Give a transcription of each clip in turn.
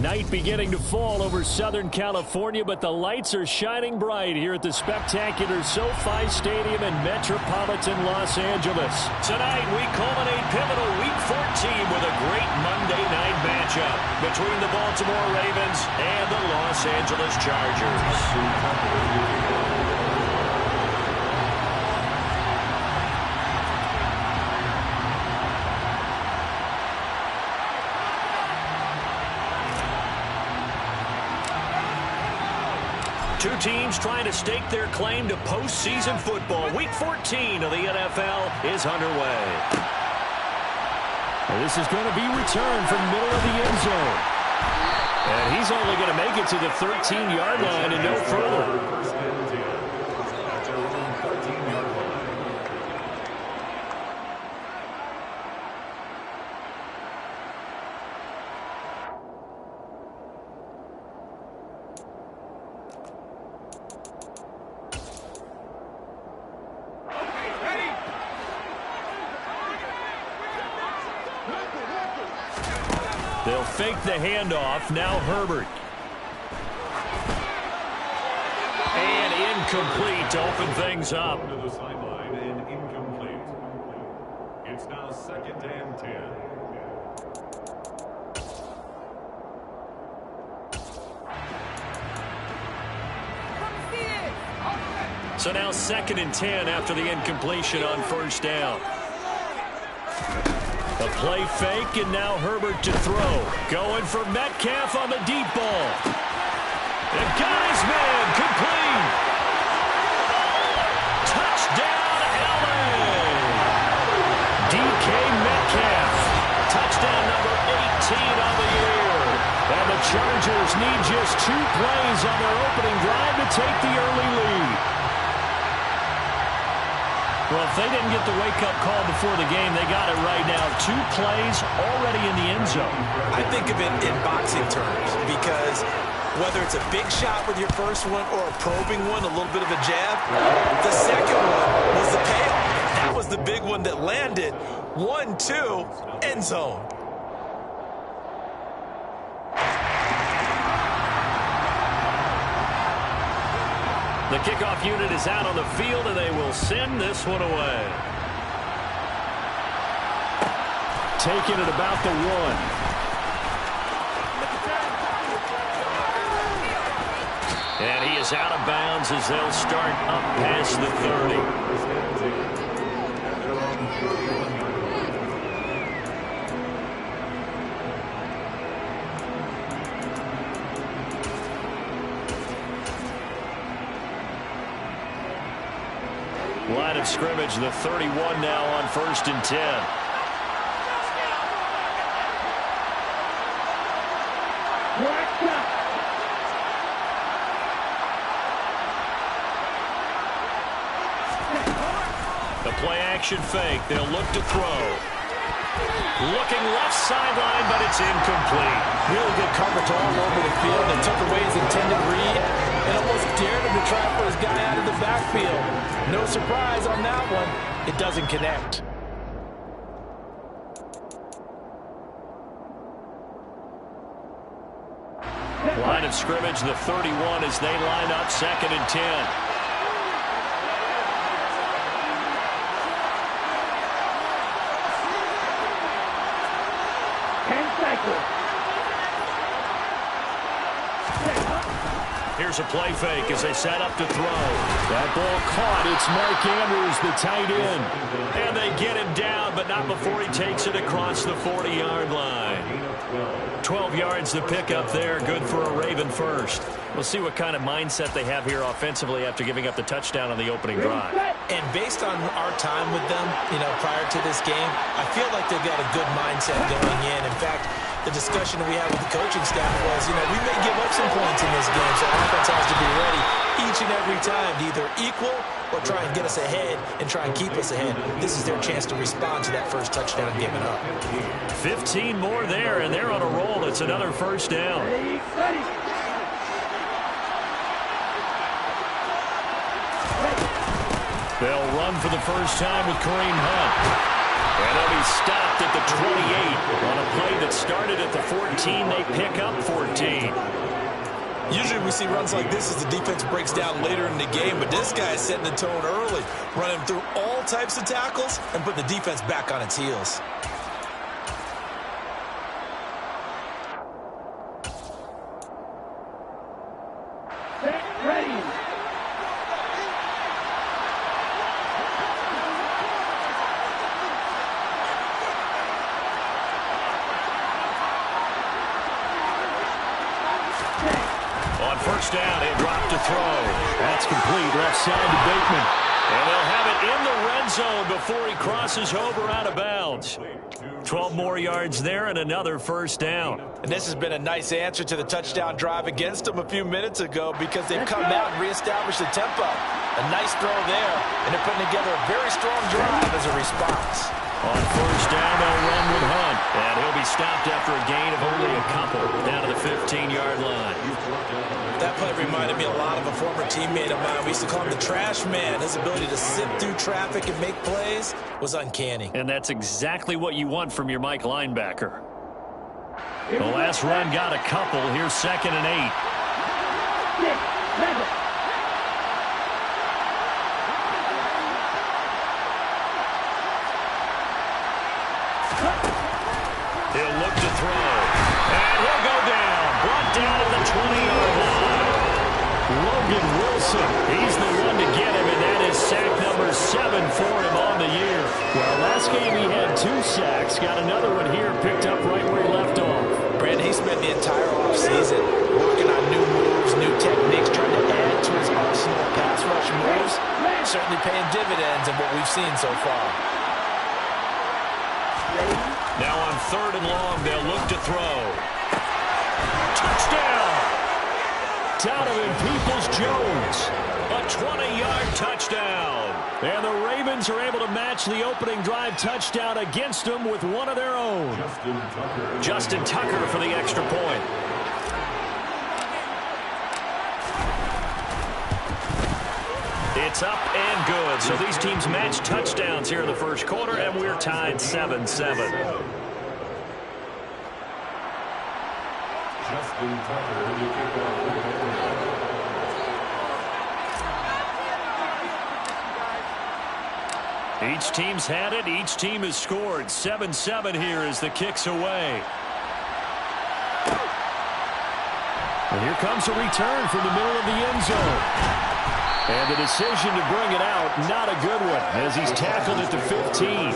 Night beginning to fall over Southern California, but the lights are shining bright here at the spectacular SoFi Stadium in metropolitan Los Angeles. Tonight, we culminate pivotal Week 14 with a great Monday night matchup between the Baltimore Ravens and the Los Angeles Chargers. Two teams trying to stake their claim to postseason football. Week 14 of the NFL is underway. Well, this is going to be returned from middle of the end zone. And he's only going to make it to the 13-yard line and no further. They'll fake the handoff. Now Herbert. And incomplete to open things up. To the sideline and incomplete. It's now 2nd and 10. So now 2nd and 10 after the incompletion on first down. A play fake, and now Herbert to throw. Going for Metcalf on the deep ball. And got his man, complete. Touchdown, LA. DK Metcalf. Touchdown number 18 on the year. And the Chargers need just 2 plays on their opening drive to take the early lead. Well, if they didn't get the wake-up call before the game, they got it right now. 2 plays already in the end zone. I think of it in boxing terms because whether it's a big shot with your first one or a probing one, a little bit of a jab, the second one was the payoff. That was the big one that landed. 1-2, end zone. The kickoff unit is out on the field, and they will send this one away. Taking it about the 1. And he is out of bounds as they'll start up past the 30. Line of scrimmage, the 31 now on 1st and 10. The play action fake. They'll look to throw. Looking left sideline, but it's incomplete. Really good coverage all over the field. They took away his intended read and almost dared him to try for his guy out of the backfield. No surprise on that one. It doesn't connect. Line of scrimmage, the 31 as they line up 2nd and 10. Here's a play fake as they set up to throw. That ball caught. It's Mark Andrews, the tight end. And they get him down, but not before he takes it across the 40-yard line. 12 yards to pick up there. Good for a Raven first. We'll see what kind of mindset they have here offensively after giving up the touchdown on the opening drive. And based on our time with them, prior to this game, I feel like they've got a good mindset going in. In fact, the discussion that we had with the coaching staff was, we may give up some points in this game, so offense has to be ready each and every time to either equal or try and get us ahead and try and keep us ahead. This is their chance to respond to that first touchdown given up. 15 more there, and they're on a roll. It's another first down. They'll run for the first time with Kareem Hunt. And he'll be stopped at the 28 on a play that started at the 14. They pick up 14. Usually we see runs like this as the defense breaks down later in the game, but this guy is setting the tone early, running through all types of tackles and putting the defense back on its heels. First down, they drop to throw. That's complete, left side to Bateman. And they'll have it in the red zone before he crosses over out of bounds. 12 more yards there and another first down. And this has been a nice answer to the touchdown drive against them a few minutes ago because they've come out and reestablished the tempo. A nice throw there, and they're putting together a very strong drive as a response. On first down, they'll run with Hunt. And he'll be stopped after a gain of only a couple down to the 15-yard line. That play reminded me a lot of a former teammate of mine. We used to call him the trash man. His ability to sift through traffic and make plays was uncanny. And that's exactly what you want from your Mike linebacker. The last run got a couple. Here's 2nd and 8. He'll look to throw. And he'll go down. Brought down at the 20-yard line. Logan Wilson. He's the one to get him, and that is sack number 7 for him on the year. Well, last game he had 2 sacks. Got another one here picked up right where he left off. Brandon, he spent the entire offseason working on new moves, new techniques, trying to add to his arsenal of pass rush moves. Certainly paying dividends in what we've seen so far. Now on 3rd and long, they'll look to throw. Touchdown! Donovan Peoples-Jones. A 20-yard touchdown. And the Ravens are able to match the opening drive touchdown against them with one of their own. Justin Tucker for the extra point. It's up and good. So these teams match touchdowns here in the first quarter, and we're tied 7-7. Justin Tucker, the kickoff. Each team's had it. Each team has scored. 7-7 here as the kick's away. And here comes a return from the middle of the end zone. And the decision to bring it out, not a good one, as he's tackled at the 15.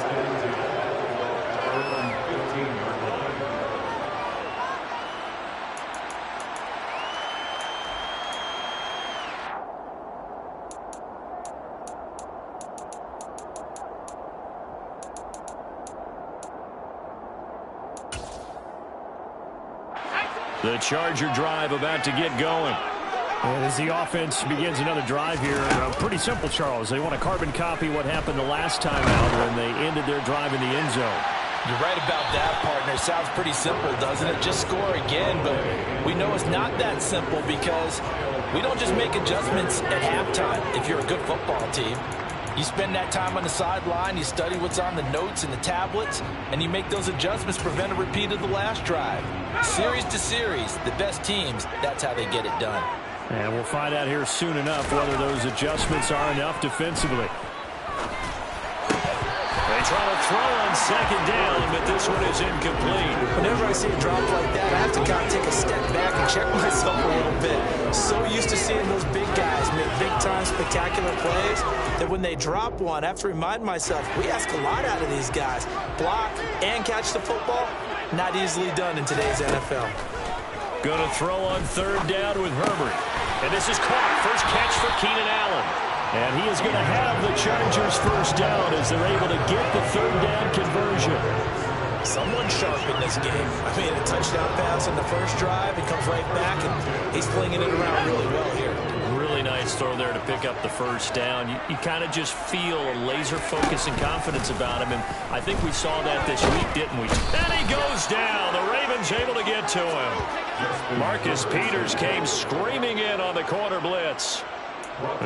The Charger drive about to get going. And as the offense begins another drive here, pretty simple, Charles. They want to carbon copy what happened the last time out when they ended their drive in the end zone. You're right about that, partner. Sounds pretty simple, doesn't it? Just score again, but we know it's not that simple because we don't just make adjustments at halftime if you're a good football team. You spend that time on the sideline, you study what's on the notes and the tablets, and you make those adjustments, prevent a repeat of the last drive. Series to series, the best teams, that's how they get it done. And we'll find out here soon enough whether those adjustments are enough defensively. They try to throw on 2nd down, but this one is incomplete. Whenever I see a drop like that, I have to kind of take a step back and check myself a little bit. So used to seeing those big guys make big-time spectacular plays that when they drop one, I have to remind myself, we ask a lot out of these guys. Block and catch the football, not easily done in today's NFL. Going to throw on 3rd down with Herbert. And this is caught. First catch for Keenan Allen. And he is going to have the Chargers first down as they're able to get the 3rd down conversion. Someone sharp in this game. I mean, a touchdown pass on the first drive. He comes right back, and he's flinging it around really well here. Really nice throw there to pick up the first down. You kind of just feel a laser focus and confidence about him, and I think we saw that this week, didn't we? And he goes down. The Ravens able to get to him. Marcus Peters came screaming in on the corner blitz.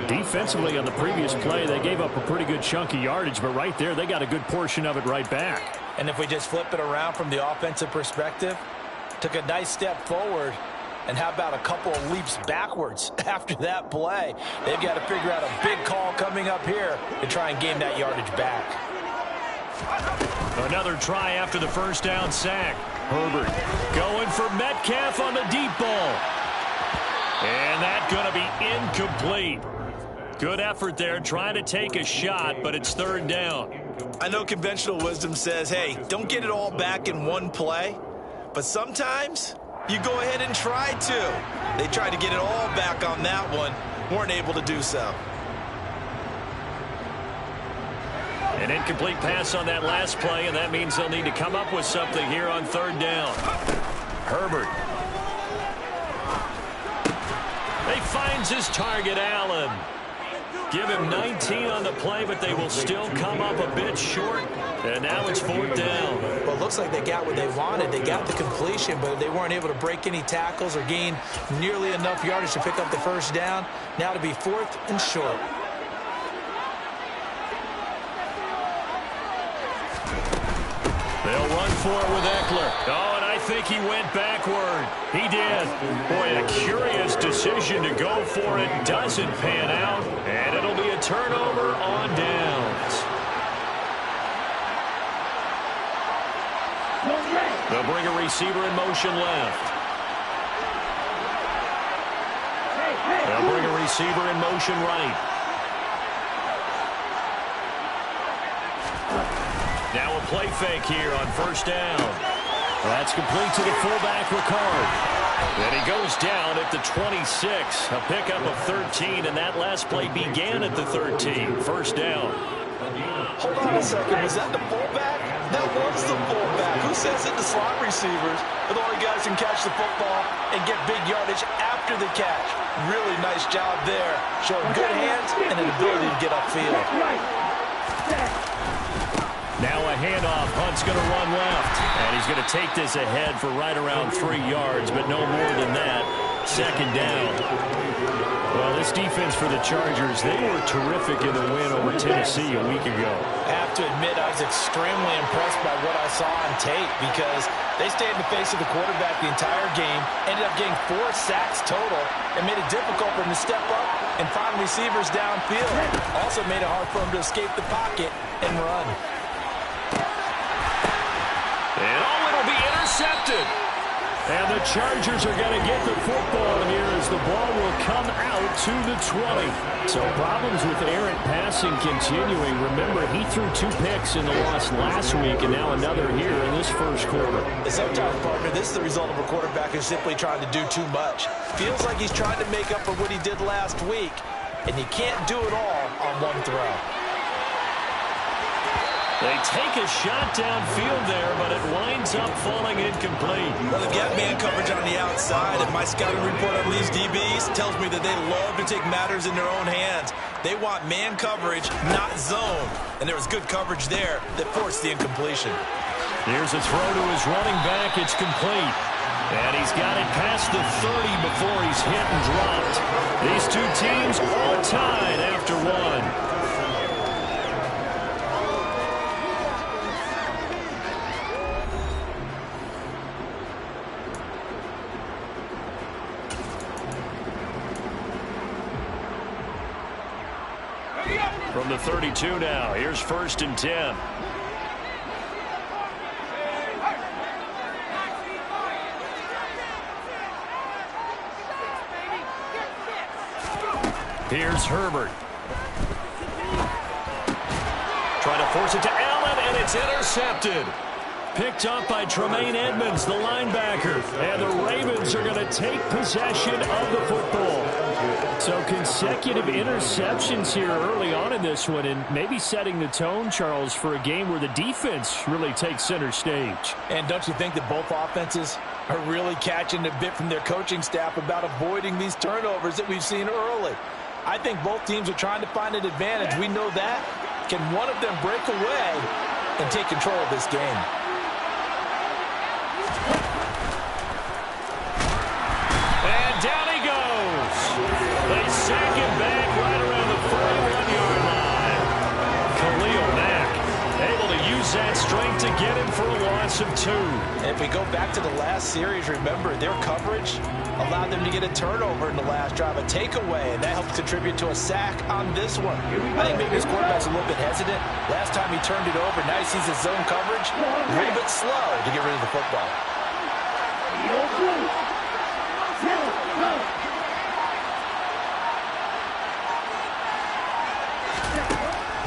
Defensively on the previous play, they gave up a pretty good chunk of yardage, but right there, they got a good portion of it right back. And if we just flip it around from the offensive perspective, Took a nice step forward. And how about a couple of leaps backwards after that play? They've got to figure out a big call coming up here to try and gain that yardage back. Another try after the first down sack. Herbert going for Metcalf on the deep ball. And that's going to be incomplete. Good effort there trying to take a shot, but it's third down. I know conventional wisdom says, hey, don't get it all back in one play. But sometimes you go ahead and try to. They tried to get it all back on that one. Weren't able to do so. An incomplete pass on that last play, and that means they'll need to come up with something here on third down. Herbert. He finds his target, Allen. Give him 19 on the play, but they will still come up a bit short. And now it's fourth down. Well, it looks like they got what they wanted. They got the completion, but they weren't able to break any tackles or gain nearly enough yardage to pick up the first down. Now to be fourth and short. They'll run for it with Eckler. Oh, and I think he went backward. He did. Boy, a curious decision to go for it. Doesn't pan out. And it'll be a turnover on downs. They'll bring a receiver in motion left. They'll bring a receiver in motion right. Now a play fake here on first down. That's complete to the fullback, Ricard. And he goes down at the 26. A pickup of 13, and that last play began at the 13. First down. Hold on a second. Was that the fullback? That was the fullback. Who says that the slot receivers are the only guys who can catch the football and get big yardage after the catch? Really nice job there. Showing good hands and an ability to get upfield. Now a handoff. Hunt's going to run left. And he's going to take this ahead for right around 3 yards, but no more than that. Second down. Well, this defense for the Chargers, they were terrific in the win over Tennessee a week ago. I have to admit, I was extremely impressed by what I saw on tape because they stayed in the face of the quarterback the entire game, ended up getting 4 sacks total, and made it difficult for him to step up and find receivers downfield. Also made it hard for him to escape the pocket and run. And oh, it'll be intercepted. And the Chargers are going to get the football here as the ball will come out to the 20. So problems with errant passing continuing. Remember, he threw 2 picks in the loss last week and now another here in this first quarter. Sometimes, partner, this is the result of a quarterback who's simply trying to do too much. Feels like he's trying to make up for what he did last week, and you can't do it all on one throw. They take a shot downfield there, but it winds up falling incomplete. Well, they've got man coverage on the outside, and my scouting report on these DBs tells me that they love to take matters in their own hands. They want man coverage, not zone. And there was good coverage there that forced the incompletion. Here's a throw to his running back. It's complete. And he's got it past the 30 before he's hit and dropped. These two teams all tied after one. From the 32 now, here's 1st and 10. Here's Herbert. Trying to force it to Allen, and it's intercepted. Picked up by Tremaine Edmonds, the linebacker. And the Ravens are going to take possession of the football. So consecutive interceptions here early on in this one, and maybe setting the tone, Charles, for a game where the defense really takes center stage. And don't you think that both offenses are really catching a bit from their coaching staff about avoiding these turnovers that we've seen early? I think both teams are trying to find an advantage. We know that. Can one of them break away and take control of this game? And down he goes. They sack him back right around the 41-yard line. Khalil Mack able to use that strength to get him for a loss loss of 2. And if we go back to the last series, remember, their coverage allowed them to get a turnover in the last drive, a takeaway, and that helped contribute to a sack on this one. I think maybe his quarterback's a little bit hesitant. Last time he turned it over, now he sees his zone coverage, a little bit slow to get rid of the football.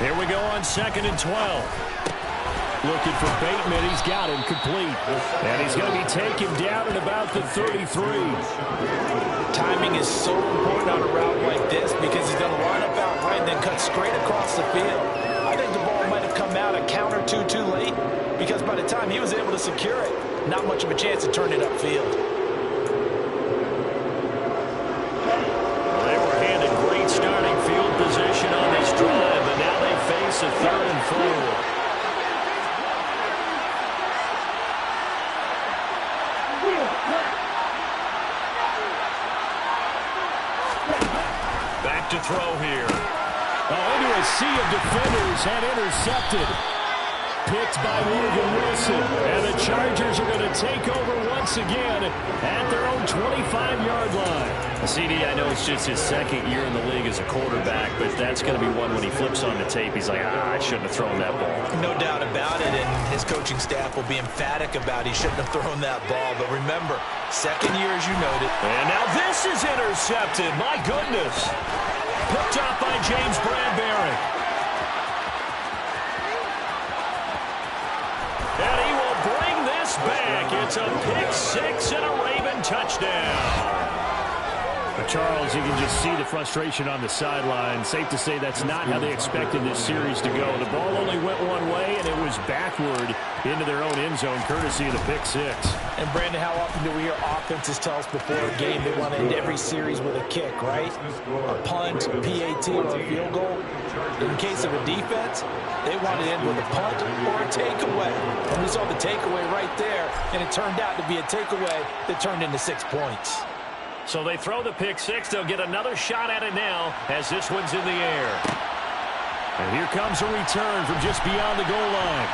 Here we go on 2nd and 12. Looking for Bateman. He's got him complete. And he's going to be taken down at about the 33. Timing is so important on a route like this because he's going to line up out right and then cut straight across the field. I think the ball might have come out a count or two too late because by the time he was able to secure it, not much of a chance to turn it upfield. They were handed great starting field position on this drive, but now they face a 3rd and 4. Back to throw here. Into a sea of defenders and intercepted. Picked by Morgan Wilson. And the Chargers are going to take over once again at their own 25-yard line. CD, I know it's just his 2nd year in the league as a quarterback, but that's going to be one when he flips on the tape. He's like, I shouldn't have thrown that ball. No doubt about it, and his coaching staff will be emphatic about he shouldn't have thrown that ball. But remember, 2nd year, as you noted. And now this is intercepted. My goodness. Picked up by James Bradbury. And he will bring this back. It's a pick-6 and a Raven touchdown. Charles, you can just see the frustration on the sideline. Safe to say that's not how they expected this series to go. The ball only went one way, and it was backward into their own end zone, courtesy of the pick-6. And, Brandon, how often do we hear offenses tell us before a game they want to end every series with a kick, right? A punt, PAT, or a field goal. In case of a defense, they want to end with a punt or a takeaway. And we saw the takeaway right there, and it turned out to be a takeaway that turned into 6 points. So they throw the pick-6. They'll get another shot at it now as this one's in the air. And here comes a return from just beyond the goal line.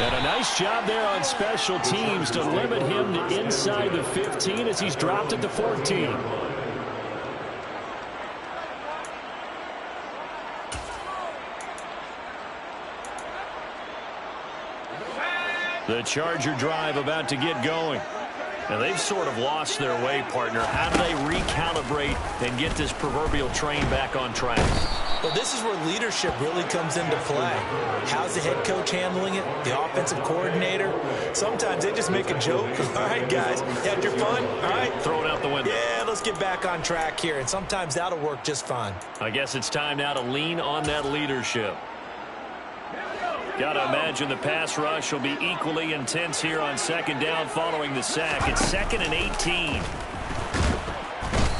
And a nice job there on special teams to limit him to inside the 15 as he's dropped at the 14. The Charger drive about to get going. Now, they've sort of lost their way, partner. How do they recalibrate and get this proverbial train back on track? Well, this is where leadership really comes into play. How's the head coach handling it? The offensive coordinator? Sometimes they just make a joke. All right, guys, had your fun? All right. Throw it out the window. Yeah, let's get back on track here. And sometimes that'll work just fine. I guess it's time now to lean on that leadership. Got to imagine the pass rush will be equally intense here on 2nd down following the sack. It's 2nd and 18.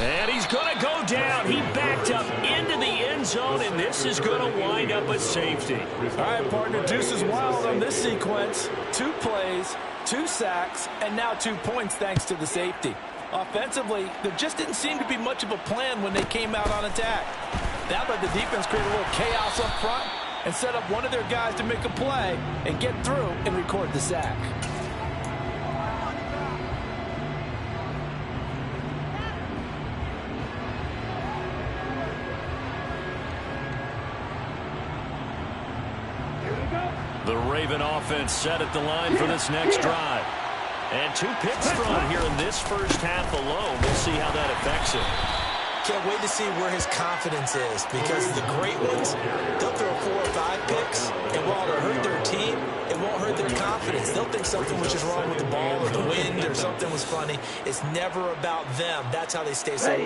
And he's going to go down. He backed up into the end zone, and this is going to wind up a safety. All right, partner, deuce is wild on this sequence. 2 plays, 2 sacks, and now 2 points thanks to the safety. Offensively, there just didn't seem to be much of a plan when they came out on attack. That let the defense create a little chaos up front and set up one of their guys to make a play and get through and record the sack. The Raven offense set at the line for this next drive. And 2 picks thrown here in this first half alone. We'll see how that affects it. Can't wait to see where his confidence is because the great ones, they'll throw 4 or 5 picks, and while it'll hurt their team, it won't hurt their confidence. They'll think something was just wrong with the ball or the wind or something was funny. It's never about them. That's how they stay so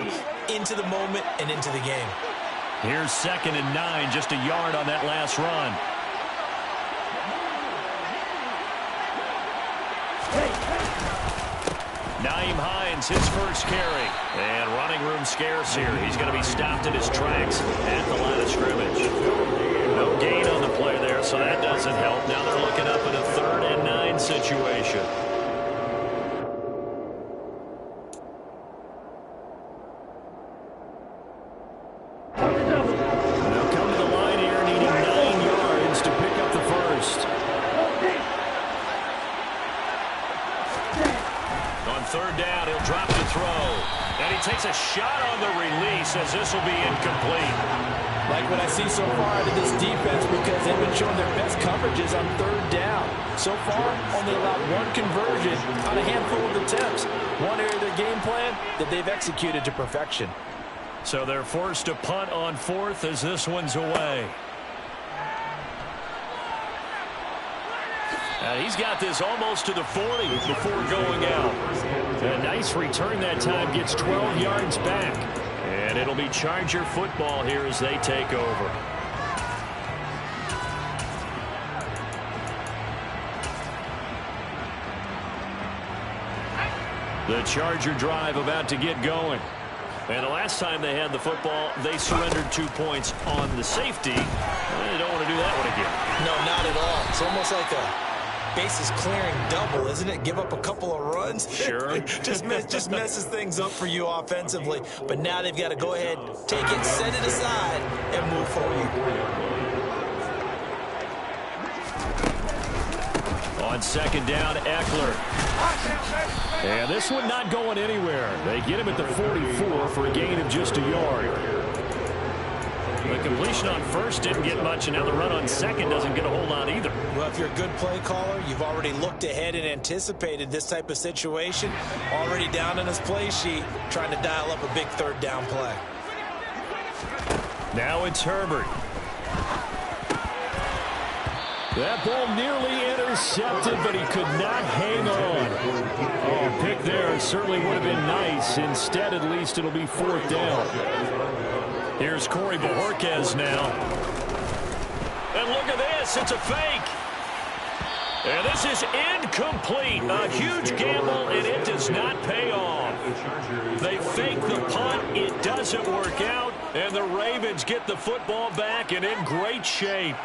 into the moment and into the game. Here's 2nd and 9, just a yard on that last run. Nyheim Hines, his first carry. And running room scarce here. He's going to be stopped in his tracks at the line of scrimmage. No gain on the play there, so that doesn't help. Now they're looking up at a 3rd and 9 situation. They'll come to the line here, needing 9 yards to pick up the first. third down. He'll drop to throw. And he takes a shot on the release as this will be incomplete. Like what I see so far out of this defense, because they've been showing their best coverages on third down. So far, only allowed one conversion on a handful of attempts. One area of their game plan that they've executed to perfection. So they're forced to punt on fourth as this one's away. He's got this almost to the 40 before going out. A nice return that time, gets 12 yards back. And it'll be Charger football here as they take over. The Charger drive about to get going. And the last time they had the football, they surrendered 2 points on the safety. They don't want to do that one again. No, not at all. It's almost like a bases clearing double, isn't it? Give up a couple of runs. Sure. just messes things up for you offensively. But now they've got to go ahead, take it, set it aside, and move forward. On second down, Eckler. And this one not going anywhere. They get him at the 44 for a gain of just a yard. The completion on first didn't get much, and now the run on second doesn't get a whole lot either. Well, if you're a good play caller, you've already looked ahead and anticipated this type of situation. Already down on his play sheet, trying to dial up a big third down play. Now it's Herbert. That ball nearly intercepted, but he could not hang on. Oh, pick there certainly would have been nice. Instead, at least, it'll be fourth down. Here's Corey Bojorquez now. And look at this. It's a fake. And this is incomplete. A huge gamble, and it does not pay off. They fake the punt. It doesn't work out. And the Ravens get the football back and in great shape.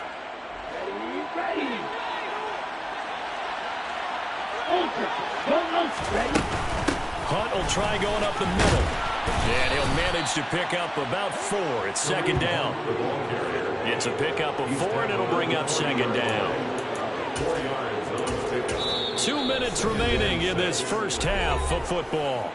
Hunt will try going up the middle. And he'll manage to pick up about 4. It's second down. It's a pickup of 4, and it'll bring up second down. 2 minutes remaining in this first half of football.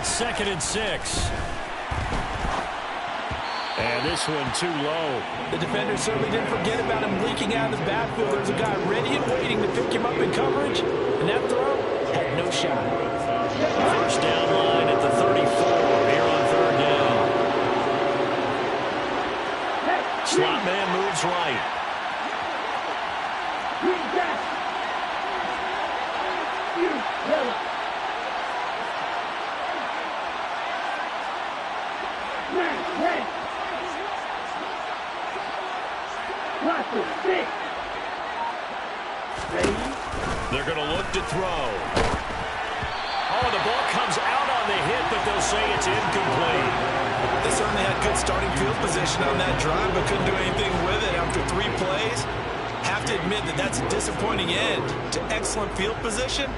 Second and 6. And this one too low. The defender certainly didn't forget about him leaking out of the backfield. There's a guy ready and waiting to pick him up in coverage. And that throw had no shot. First down line at the 34 here on third down. Slot man moves right. They're going to look to throw. Oh, the ball comes out on the hit, but they'll say it's incomplete. They certainly had good starting field position on that drive, but couldn't do anything with it after 3 plays. Have to admit that that's a disappointing end to excellent field position.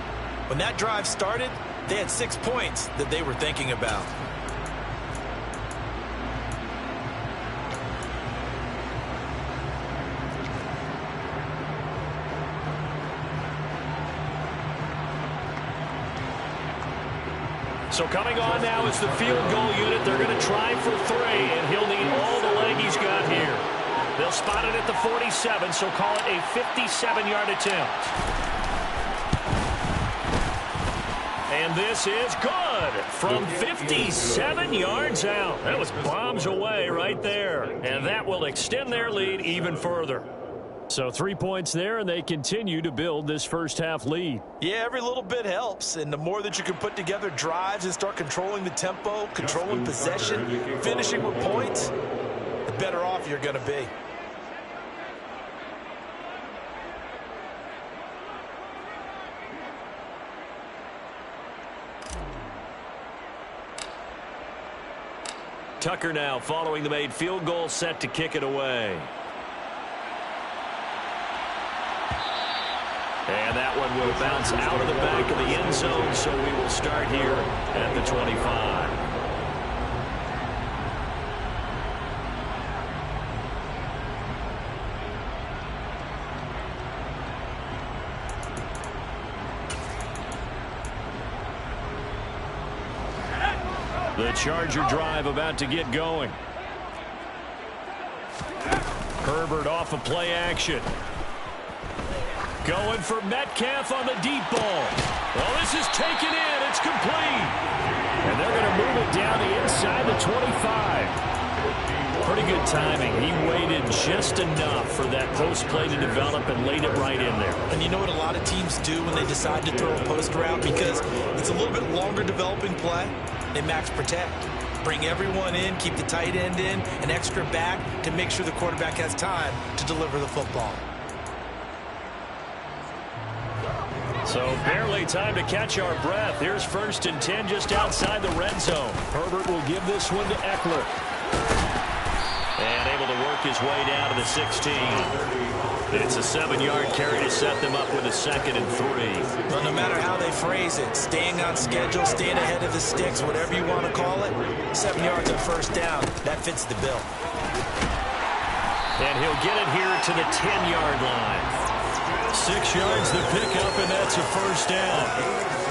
When that drive started, they had 6 points that they were thinking about. So coming on now is the field goal unit. They're going to try for 3, and he'll need all the leg he's got here. They'll spot it at the 47, so call it a 57-yard attempt. And this is good from 57 yards out. That was bombs away right there. And that will extend their lead even further. So 3 points there, and they continue to build this first half lead. Yeah, every little bit helps, and the more that you can put together drives and start controlling the tempo, controlling possession, finishing with points, the better off you're going to be. Tucker now following the made field goal, set to kick it away. And that one will bounce out of the back of the end zone, so we will start here at the 25. The Charger drive about to get going. Herbert off of play action. Going for Metcalf on the deep ball. Well, this is taken in. It's complete. And they're going to move it down the inside the 25. Pretty good timing. He waited just enough for that post play to develop and laid it right in there. And you know what a lot of teams do when they decide to throw a post route? Because it's a little bit longer developing play. They max protect. Bring everyone in, keep the tight end in, an extra back to make sure the quarterback has time to deliver the football. So barely time to catch our breath. Here's 1st and 10 just outside the red zone. Herbert will give this one to Eckler. And able to work his way down to the 16. It's a 7-yard carry to set them up with a 2nd and 3. Well, no matter how they phrase it, staying on schedule, staying ahead of the sticks, whatever you want to call it, 7 yards on 1st down, that fits the bill. And he'll get it here to the 10-yard line. 6 yards the pickup, and that's a 1st down.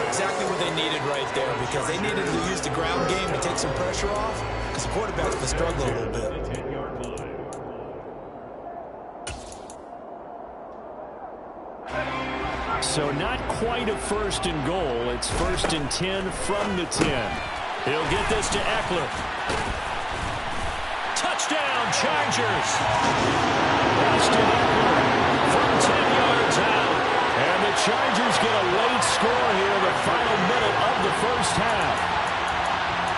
Exactly what they needed right there, because they needed to use the ground game to take some pressure off, because the quarterback's been struggling a little bit. So not quite a 1st and goal. It's 1st and 10 from the 10. He'll get this to Eckler. Touchdown, Chargers. Austin Eckler from 10 yards out. And the Chargers get a late score here in the final minute of the 1st half.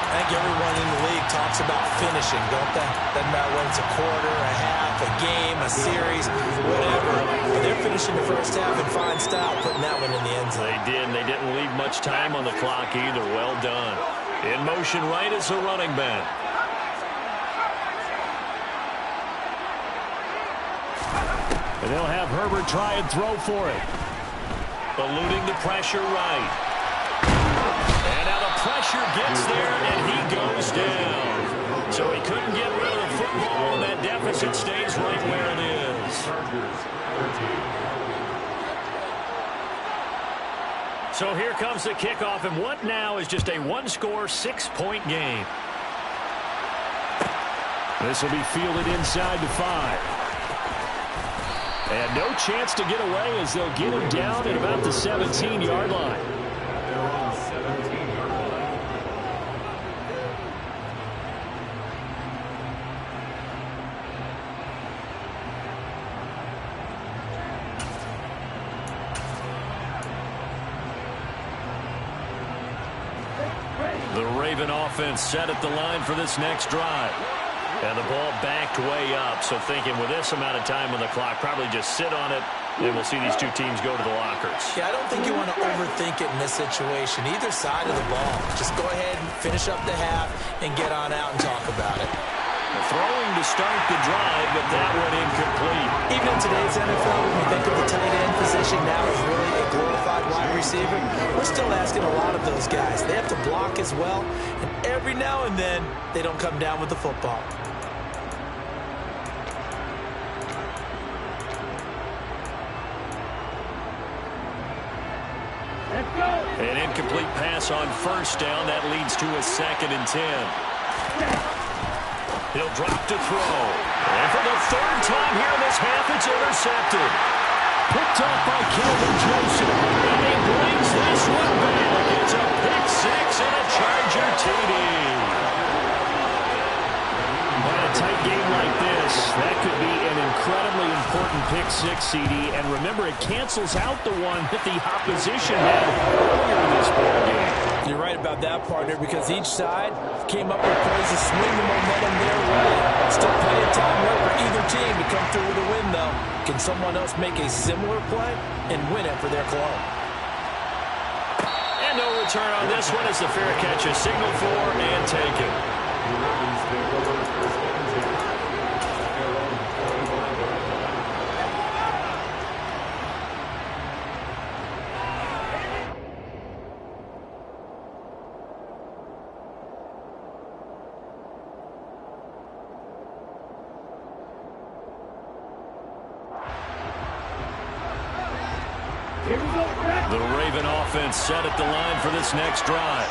I think everyone in the league talks about finishing, don't they? Doesn't matter whether it's a quarter, a half, a game, a series, whatever. But they're finishing the 1st half in fine style, putting that one in the end zone. They did, and they didn't leave much time on the clock either. Well done. In motion right is the running back. And they'll have Herbert try and throw for it. Eluding the pressure right. And now the pressure gets there, and he goes down. So he couldn't get rid of the football, and that deficit stays right where it is. So here comes the kickoff, and what now is just a 1-score, 6-point game. This will be fielded inside the 5. And no chance to get away as they'll get him down at about the 17-yard line. The Raven offense set at the line for this next drive. And the ball backed way up, so thinking with this amount of time on the clock, probably just sit on it, and we'll see these two teams go to the lockers. Yeah, I don't think you want to overthink it in this situation. Either side of the ball. Just go ahead and finish up the half and get on out and talk about it. Throwing to start the drive, but that one incomplete. Even in today's NFL, when we think of the tight end position now as really a glorified wide receiver, we're still asking a lot of those guys. They have to block as well, and every now and then, they don't come down with the football. An incomplete pass on 1st down. That leads to a 2nd and 10. He'll drop to throw. And for the 3rd time here in this half, it's intercepted. Picked up by Kelvin Joseph. And he brings this one back. It's a pick 6 and a Charger TD. On a tight game like this, that could be an incredibly important pick 6, CD. And remember, it cancels out the one that the opposition had earlier in this ball game. You're right about that, partner, because each side came up with plays to swing the momentum their way. Still plenty of time left for either team to come through with a win, though. Can someone else make a similar play and win it for their club? And no return on this one as the fair catch is signaled for and taken. The Raven offense set at the line for this next drive.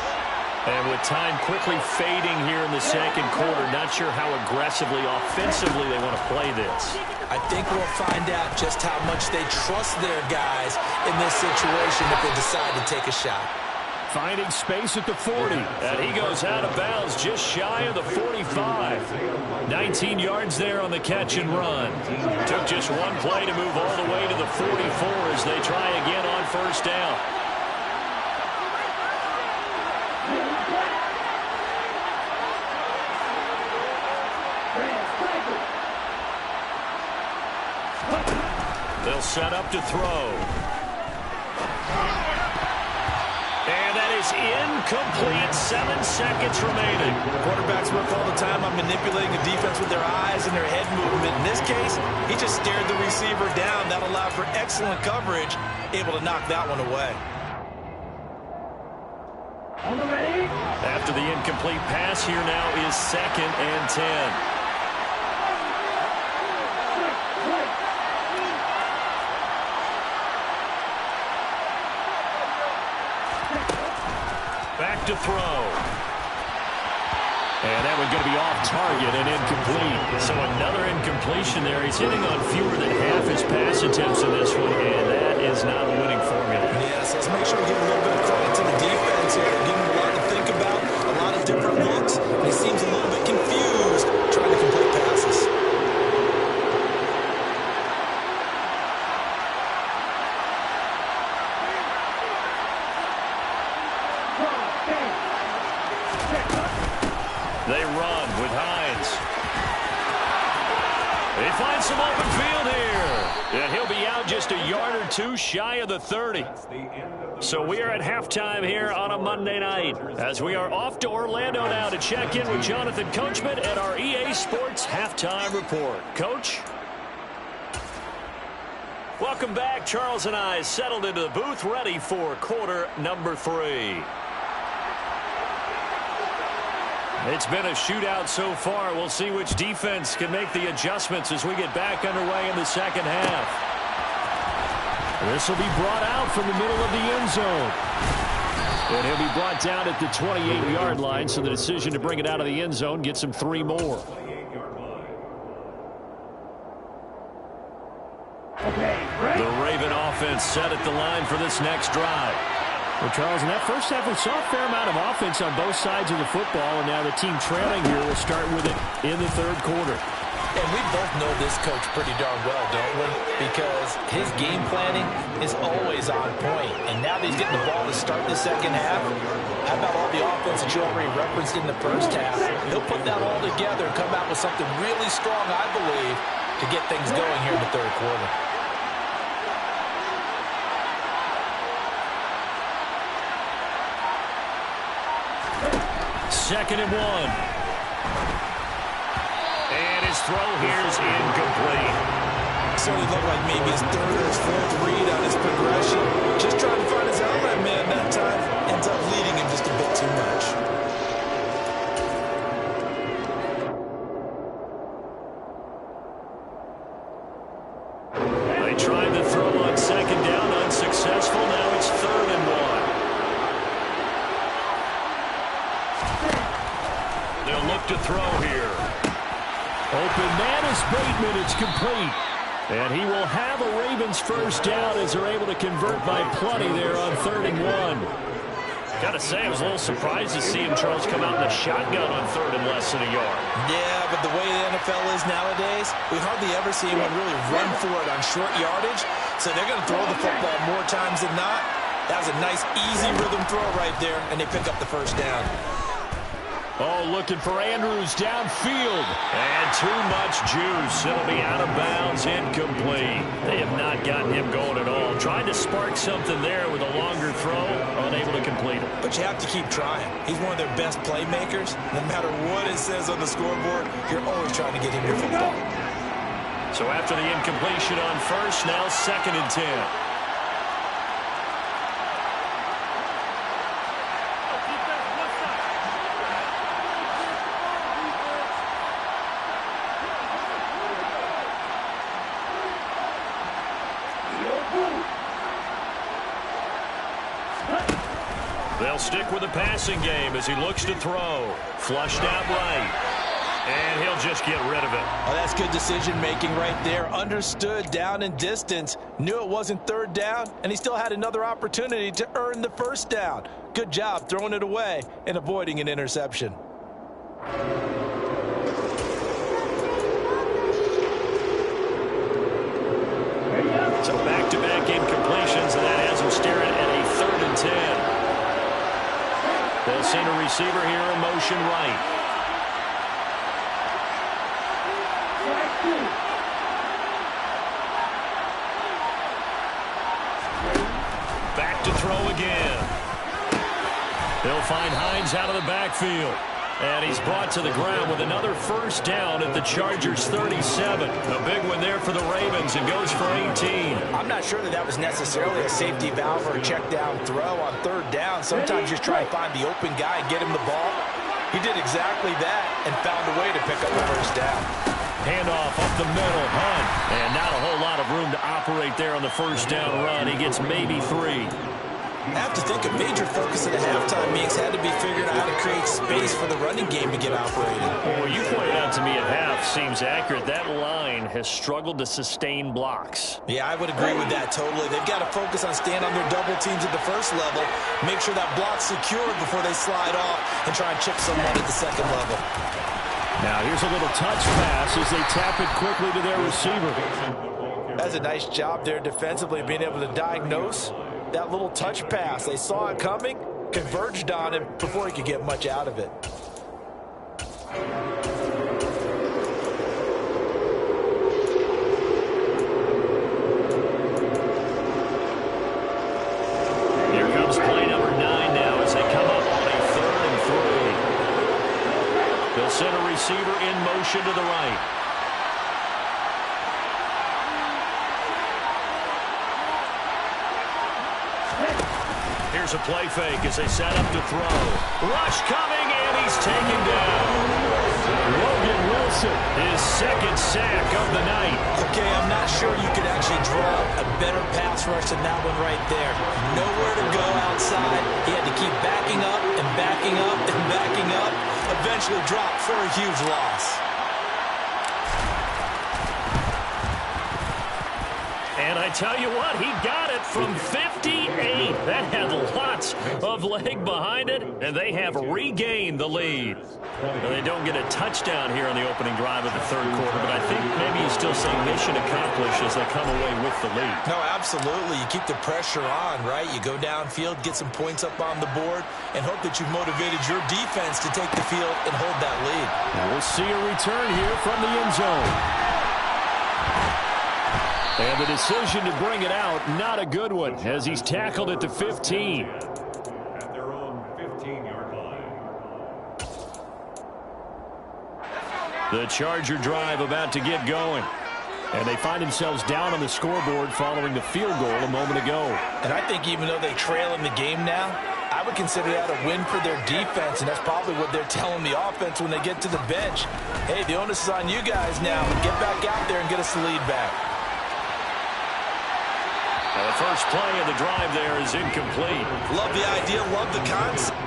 And with time quickly fading here in the second quarter, not sure how aggressively, offensively they want to play this. I think we'll find out just how much they trust their guys in this situation if they decide to take a shot. Finding space at the 40, and he goes out of bounds just shy of the 45. 19 yards there on the catch and run. Took just one play to move all the way to the 44 as they try again on first down. They'll set up to throw. And that is incomplete. 7 seconds remaining. Quarterbacks work all the time on manipulating the defense with their eyes and their head movement. In this case, he just stared the receiver down. That allowed for excellent coverage, able to knock that one away. After the incomplete pass, here now is 2nd and 10. Back to throw. And that one going to be off target and incomplete. So another incompletion there. He's hitting on fewer than half his pass attempts in this one, and that is not a winning formula. Yes, let's make sure we give a little bit of credit to the defense here. Give him a lot to think about, a lot of different looks, and he seems a little bit confused trying to complete passes. They run with Hines. They find some open field here. And he'll be out just a yard or two shy of the 30. So we are at halftime here on a Monday night as we are off to Orlando now to check in with Jonathan Coachman at our EA Sports Halftime Report. Coach? Welcome back. Charles and I settled into the booth ready for quarter number 3. It's been a shootout so far. We'll see which defense can make the adjustments as we get back underway in the second half. This will be brought out from the middle of the end zone. And he'll be brought down at the 28-yard line, so the decision to bring it out of the end zone gets him 3 more. The Raven offense set at the line for this next drive. Well, Charles, in that first half, we saw a fair amount of offense on both sides of the football, and now the team trailing here will start with it in the third quarter. And we both know this coach pretty darn well, don't we? Because his game planning is always on point. And now that he's getting the ball to start the second half, how about all the offense that you already referenced in the first half? He'll put that all together and come out with something really strong, I believe, to get things going here in the third quarter. 2nd and 1. And his throw here is incomplete. So he looked like maybe his 3rd or his 4th read on his progression. Just trying to find his outlet man that time. Ends up leading him just a bit too much. They tried to throw on 2nd down, unsuccessful. Now it's 3rd and 1. They'll look to throw here. Open man is Bateman. It's complete. And he will have a Ravens first down as they're able to convert by plenty there on 3rd and 1. Got to say, I was a little surprised to see him, Charles, come out in the shotgun on 3rd and less than a yard. Yeah, but the way the NFL is nowadays, we hardly ever see anyone really run for it on short yardage. So they're going to throw the football more times than not. That was a nice, easy rhythm throw right there, and they pick up the first down. Oh, looking for Andrews downfield. And too much juice. It'll be out of bounds, incomplete. They have not gotten him going at all. Tried to spark something there with a longer throw, unable to complete it. But you have to keep trying. He's one of their best playmakers. No matter what it says on the scoreboard, you're always trying to get him the football. So after the incompletion on first, now 2nd and 10. They'll stick with the passing game as he looks to throw. Flushed out right. And he'll just get rid of it. Oh, that's good decision-making right there. Understood down and distance. Knew it wasn't third down, and he still had another opportunity to earn the first down. Good job throwing it away and avoiding an interception. So back-to-back incompletions, and that has him staring at a 3rd and 10. They'll send a receiver here in motion right. Back to throw again. They'll find Hines out of the backfield. And he's brought to the ground with another first down at the Chargers' 37. A big one there for the Ravens, and goes for 18. I'm not sure that was necessarily a safety valve or a check down throw on 3rd down. Sometimes just try and find the open guy and get him the ball. He did exactly that and found a way to pick up the first down. Handoff up the middle, Hunt. And not a whole lot of room to operate there on the first down run. He gets maybe 3. I have to think a major focus of the halftime meetings had to be figuring out how to create space for the running game to get operating. Well, you pointed out to me at half seems accurate. That line has struggled to sustain blocks. Yeah, I would agree with that totally. They've got to focus on staying on their double teams at the first level, make sure that block's secured before they slide off and try and chip someone at the second level. Now here's a little touch pass as they tap it quickly to their receiver. That's a nice job there defensively, being able to diagnose that little touch pass. They saw it coming, converged on him before he could get much out of it. Here comes play number 9 now as they come up on a 3rd and 3. They'll send a receiver in motion to the right. Here's a play fake as they set up to throw. Rush coming, and he's taken down. Logan Wilson, his 2nd sack of the night. Okay, I'm not sure you could actually draw a better pass rush than that one right there. Nowhere to go outside. He had to keep backing up and backing up and backing up. Eventually dropped for a huge loss. And I tell you what, he got it from 58. That had lots of leg behind it, and they have regained the lead. Now, they don't get a touchdown here on the opening drive of the 3rd quarter, but I think maybe you still say mission accomplished as they come away with the lead. No, absolutely. You keep the pressure on, right? You go downfield, get some points up on the board, and hope that you've motivated your defense to take the field and hold that lead. And we'll see a return here from the end zone. And the decision to bring it out, not a good one, as he's tackled at the 15. At their own 15-yard line. The Charger drive about to get going. And they find themselves down on the scoreboard following the field goal a moment ago. And I think even though they trail in the game now, I would consider that a win for their defense, and that's probably what they're telling the offense when they get to the bench. Hey, the onus is on you guys now. Get back out there and get us the lead back. The first play of the drive there is incomplete. Love the idea, love the concept.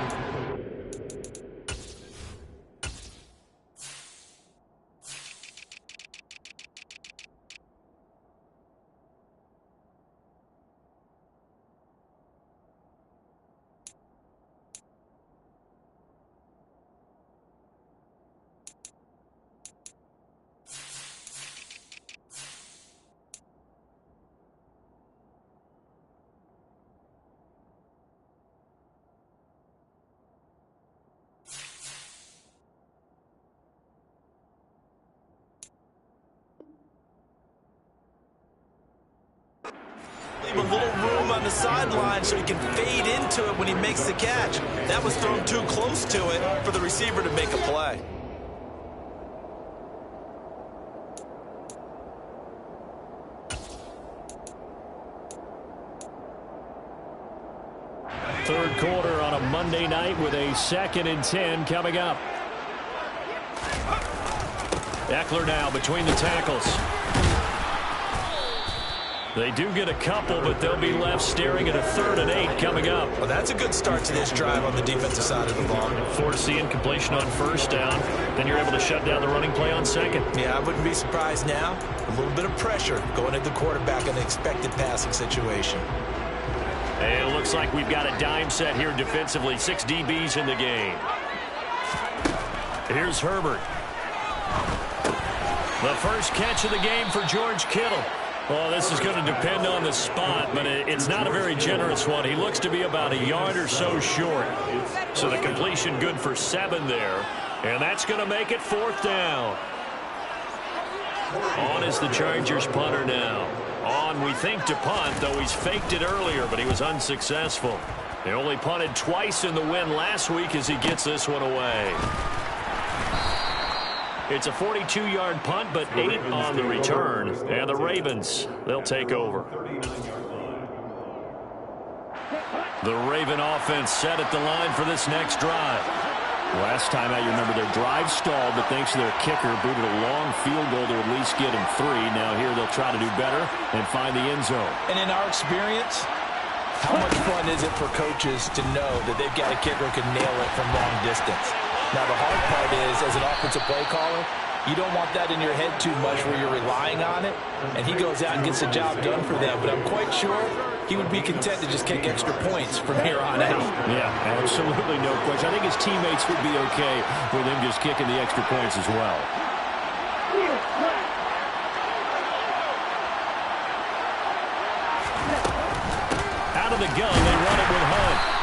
Leave a little room on the sideline so he can fade into it when he makes the catch. That was thrown too close to it for the receiver to make a play. Third quarter on a Monday night with a 2nd and 10 coming up. Eckler now between the tackles. They do get a couple, but they'll be left staring at a 3rd and 8 coming up. Well, that's a good start to this drive on the defensive side of the ball. Force the incompletion on 1st down. Then you're able to shut down the running play on 2nd. Yeah, I wouldn't be surprised now. A little bit of pressure going at the quarterback in the expected passing situation. And it looks like we've got a dime set here defensively. 6 DBs in the game. Here's Herbert. The first catch of the game for George Kittle. Well, this is going to depend on the spot, but it's not a very generous one. He looks to be about a yard or so short. So the completion good for 7 there. And that's going to make it 4th down. On is the Chargers punter now. On, we think, to punt, though he's faked it earlier, but he was unsuccessful. They only punted twice in the win last week as he gets this one away. It's a 42-yard punt, but 8 on the return. And the Ravens, they'll take over. The Raven offense set at the line for this next drive. Last time out, you remember their drive stalled, but thanks to their kicker, booted a long field goal to at least get him 3. Now here they'll try to do better and find the end zone. And in our experience, how much fun is it for coaches to know that they've got a kicker who can nail it from long distance? Now, the hard part is, as an offensive play caller, you don't want that in your head too much where you're relying on it, and he goes out and gets the job done for them. But I'm quite sure he would be content to just kick extra points from here on out. Yeah, absolutely no question. I think his teammates would be okay with him just kicking the extra points as well. Out of the gun, they run it with Hunt.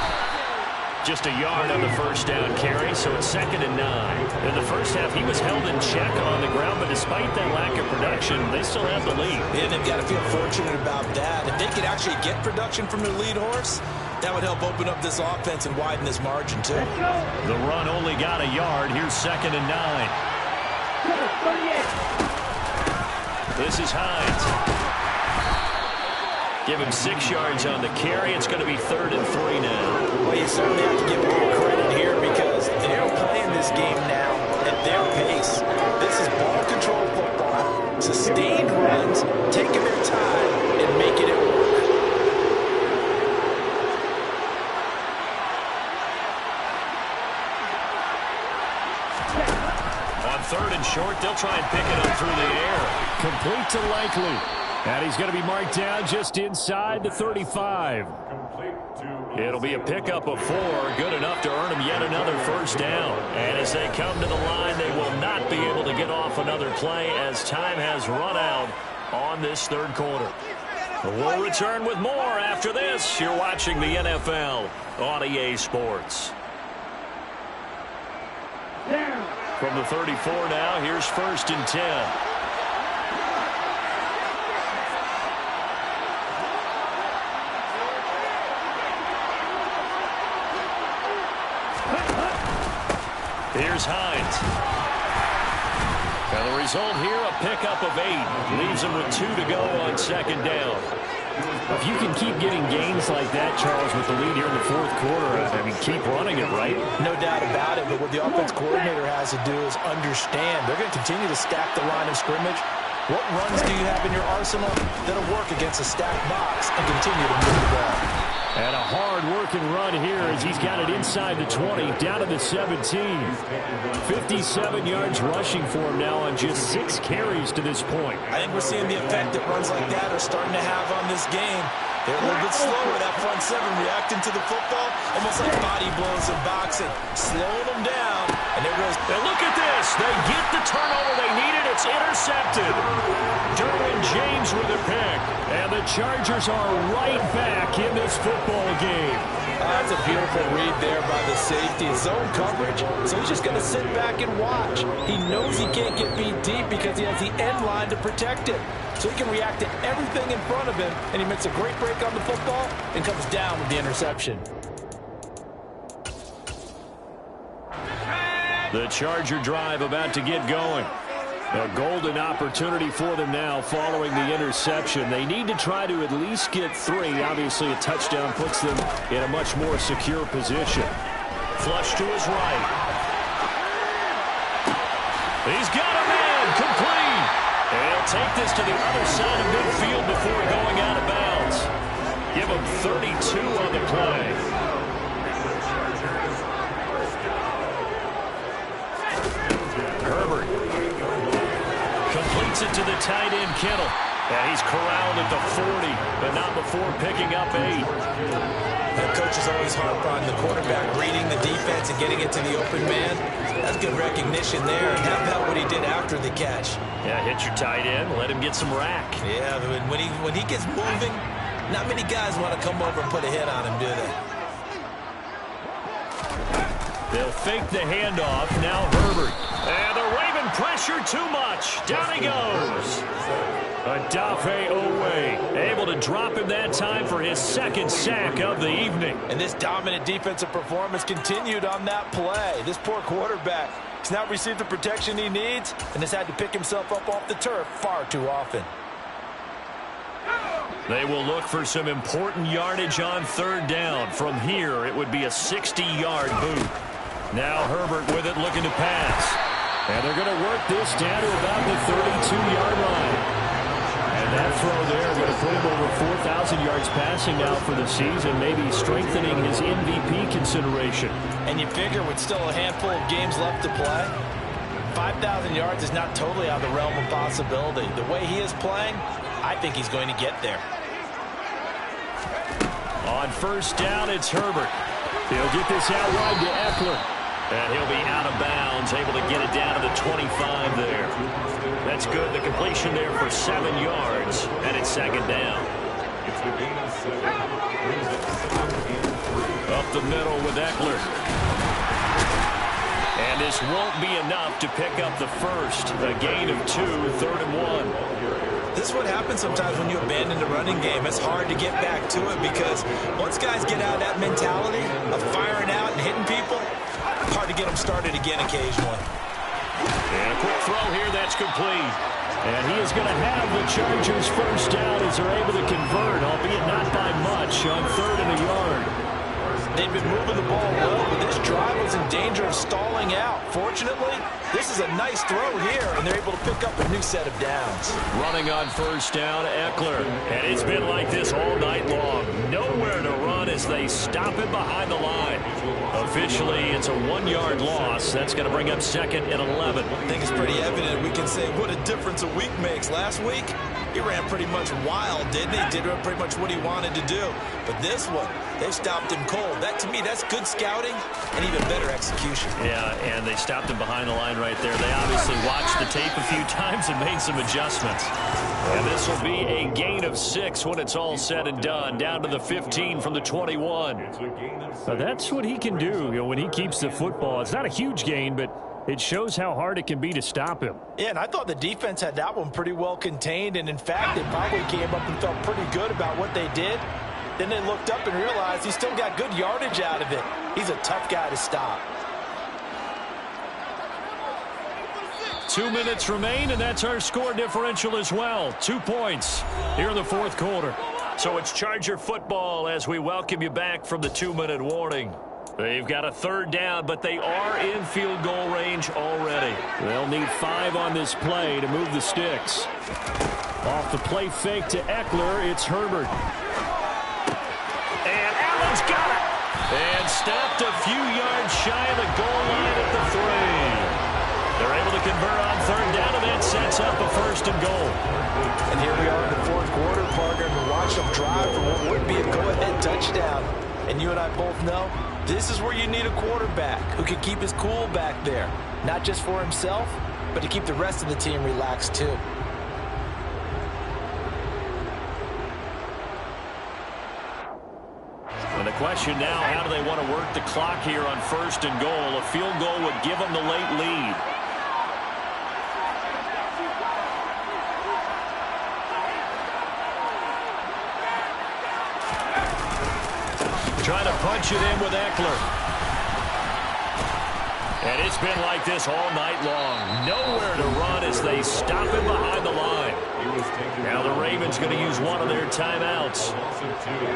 Just a yard on the first down carry, so it's 2nd and 9. In the first half, he was held in check on the ground, but despite that lack of production, they still have the lead. And they've got to feel fortunate about that. If they could actually get production from their lead horse, that would help open up this offense and widen this margin, too. The run only got a yard. Here's 2nd and 9. This is Hines. Give him 6 yards on the carry. It's going to be 3rd and 3 now. Well, you certainly have to give them credit here because they're playing this game now at their pace. This is ball control football, sustained runs, taking their time and making it work. On 3rd and short, they'll try and pick it up through the air. Complete to Likely. And he's going to be marked down just inside the 35. It'll be a pickup of 4, good enough to earn him yet another first down. And as they come to the line, they will not be able to get off another play as time has run out on this 3rd quarter. We'll return with more after this. You're watching the NFL on EA Sports. From the 34 now, here's 1st and 10. Here's Hines. And the result here, a pickup of 8. Leaves him with 2 to go on 2nd down. If you can keep getting gains like that, Charles, with the lead here in the 4th quarter, I mean, keep running it, right? No doubt about it, but what the offense coordinator has to do is understand they're going to continue to stack the line of scrimmage. What runs do you have in your arsenal that'll work against a stacked box and continue to move the ball? And a hard-working run here as he's got it inside the 20, down to the 17. 57 yards rushing for him now on just 6 carries to this point. I think we're seeing the effect that runs like that are starting to have on this game. They're a little bit slower, that front 7, reacting to the football, almost like body blows in boxing, slowing them down. And there goes. And look at this. They get the turnover they needed. It's intercepted. Derwin James with a pick. And the Chargers are right back in this football game. That's a beautiful read there by the safety. Zone coverage, so he's just going to sit back and watch. He knows he can't get beat deep because he has the end line to protect it. So he can react to everything in front of him, and he makes a great break on the football and comes down with the interception. The Charger drive about to get going. A golden opportunity for them now following the interception. They need to try to at least get 3. Obviously, a touchdown puts them in a much more secure position. Flush to his right. He's got a man complete. He'll take this to the other side of midfield before going out of bounds. Give him 32 on the play. Herbert completes it to the tight end, Kittle. And he's corralled at the 40, but not before picking up 8. The coach is always harp on the quarterback reading the defense and getting it to the open man. That's good recognition there, and how about what he did after the catch? Yeah, hit your tight end, let him get some rack. Yeah, when he gets moving, not many guys want to come over and put a hit on him, do they? They'll fake the handoff. Now Herbert. And the Raven pressure too much. Down he goes. Odafe Oweh able to drop him that time for his second sack of the evening. And this dominant defensive performance continued on that play. This poor quarterback has not received the protection he needs and has had to pick himself up off the turf far too often. They will look for some important yardage on third down. From here, it would be a 60-yard boot. Now Herbert with it, looking to pass. And they're going to work this down to about the 32-yard line. And that throw there going to put him over 4,000 yards passing now for the season, maybe strengthening his MVP consideration. And you figure with still a handful of games left to play, 5,000 yards is not totally out of the realm of possibility. The way he is playing, I think he's going to get there. On first down, it's Herbert. He'll get this out wide to Eckler. And he'll be out of bounds, able to get it down to the 25 there. That's good. The completion there for 7 yards, and it's second down. It's the gain of 7. Up the middle with Eckler. And this won't be enough to pick up the first. A gain of 2, 3rd and 1. This is what happens sometimes when you abandon the running game. It's hard to get back to it because once guys get out of that mentality of firing out and hitting people, hard to get them started again occasionally. And a quick throw here that's complete. And he is going to have the Chargers first down as they're able to convert, albeit not by much, on 3rd and a yard. They've been moving the ball well, but this drive was in danger of stalling out. Fortunately, this is a nice throw here, and they're able to pick up a new set of downs. Running on first down, Eckler. And it's been like this all night long. Nowhere to run as they stop him behind the line. Officially, it's a 1-yard loss. That's going to bring up 2nd and 11. I think it's pretty evident. We can say what a difference a week makes. Last week, he ran pretty much wild, didn't he? Did pretty much what he wanted to do. But this one, they stopped him cold. That, to me, that's good scouting and even better execution. Yeah, and they stopped him behind the line right there. They obviously watched the tape a few times and made some adjustments. And this will be a gain of 6 when it's all said and done. Down to the 15 from the 21. Now that's what he can do, when he keeps the football. It's not a huge gain, but it shows how hard it can be to stop him. Yeah, and I thought the defense had that one pretty well contained. And, in fact, they probably came up and felt pretty good about what they did. Then they looked up and realized he still got good yardage out of it. He's a tough guy to stop. 2 minutes remain, and that's our score differential as well. 2 points here in the 4th quarter. So it's Charger football as we welcome you back from the 2-minute warning. They've got a 3rd down, but they are in field goal range already. They'll need 5 on this play to move the sticks. Off the play fake to Eckler, it's Herbert. And Allen's got it. And stopped a few yards shy of the goal line at the 3. They're able to convert on 3rd down, and that sets up a 1st and goal. And here we are in the 4th quarter, partner, and we watch them drive for what would be a go-ahead touchdown. And you and I both know this is where you need a quarterback who can keep his cool back there, not just for himself, but to keep the rest of the team relaxed too. And the question now, how do they want to work the clock here on 1st and goal? A field goal would give them the late lead. Trying to punch it in with Eckler. And it's been like this all night long. Nowhere to run as they stop him behind the line. Now the Ravens going to use one of their timeouts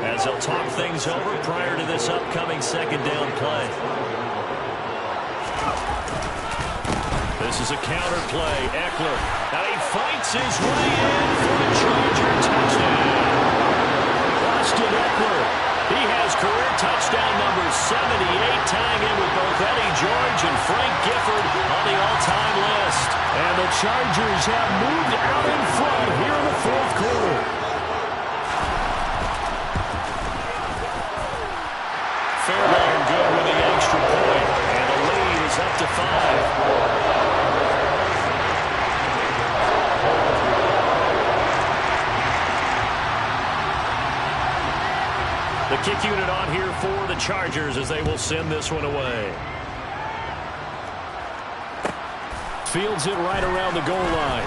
as they'll talk things over prior to this upcoming 2nd down play. This is a counter play. Eckler. Now he fights his way in for a Charger touchdown. Austin Eckler, he has career touchdown number 78, tying in with both Eddie George and Frank Gifford on the all-time list. And the Chargers have moved out in front here in the fourth quarter. Fairbairn good with the extra point, and the lead is up to 5. The kick unit on here for the Chargers as they will send this one away. Fields it right around the goal line.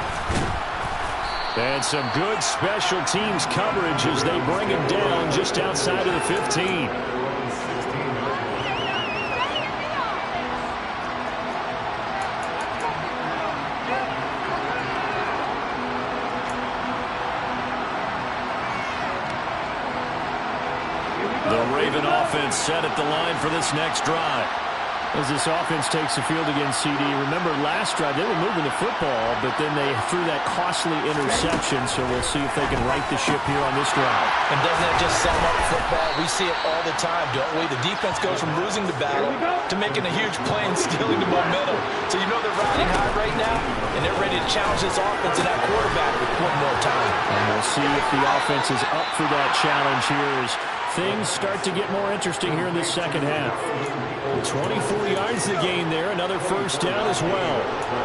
And some good special teams coverage as they bring him down just outside of the 15. The Raven offense set at the line for this next drive. As this offense takes the field against CD, remember last drive they were moving the football, but then they threw that costly interception, so we'll see if they can right the ship here on this drive. And doesn't that just sum up football? We see it all the time, don't we? The defense goes from losing the battle to making a huge play and stealing the momentum. So you know they're riding high right now, and they're ready to challenge this offense and that quarterback one more time. And we'll see if the offense is up for that challenge here as things start to get more interesting here in the second half. 24 yards the gain there, another first down as well.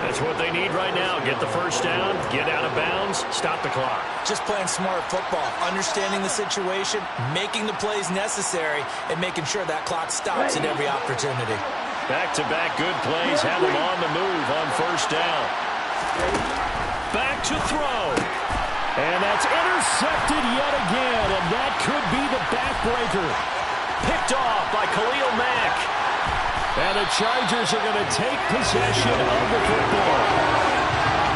That's what they need right now. Get the first down, get out of bounds, stop the clock. Just playing smart football, understanding the situation, making the plays necessary, and making sure that clock stops at every opportunity. Back-to-back good plays have them on the move on first down. Back to throw. And that's intercepted yet again, and that could be the backbreaker. Picked off by Khalil Mack. And the Chargers are going to take possession of the football.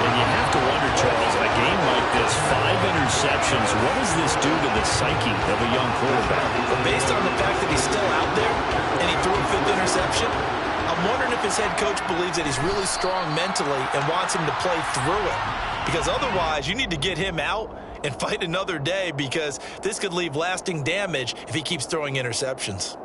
And you have to wonder, Charles, in a game like this, 5 interceptions, what does this do to the psyche of a young quarterback? But based on the fact that he's still out there and he threw a 5th interception, I'm wondering if his head coach believes that he's really strong mentally and wants him to play through it. Because otherwise, you need to get him out and fight another day, because this could leave lasting damage if he keeps throwing interceptions.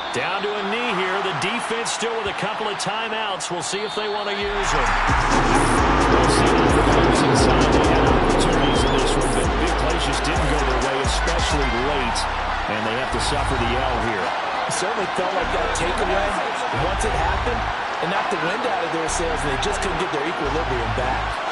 Down to a knee here. The defense still with a couple of timeouts. We'll see if they want to use them. We'll see if the folks inside they had opportunities in this one, but big plays just didn't go their way, especially late, and they have to suffer the L here. It certainly felt like that takeaway, once it happened, it knocked the wind out of their sails, and they just couldn't get their equilibrium back.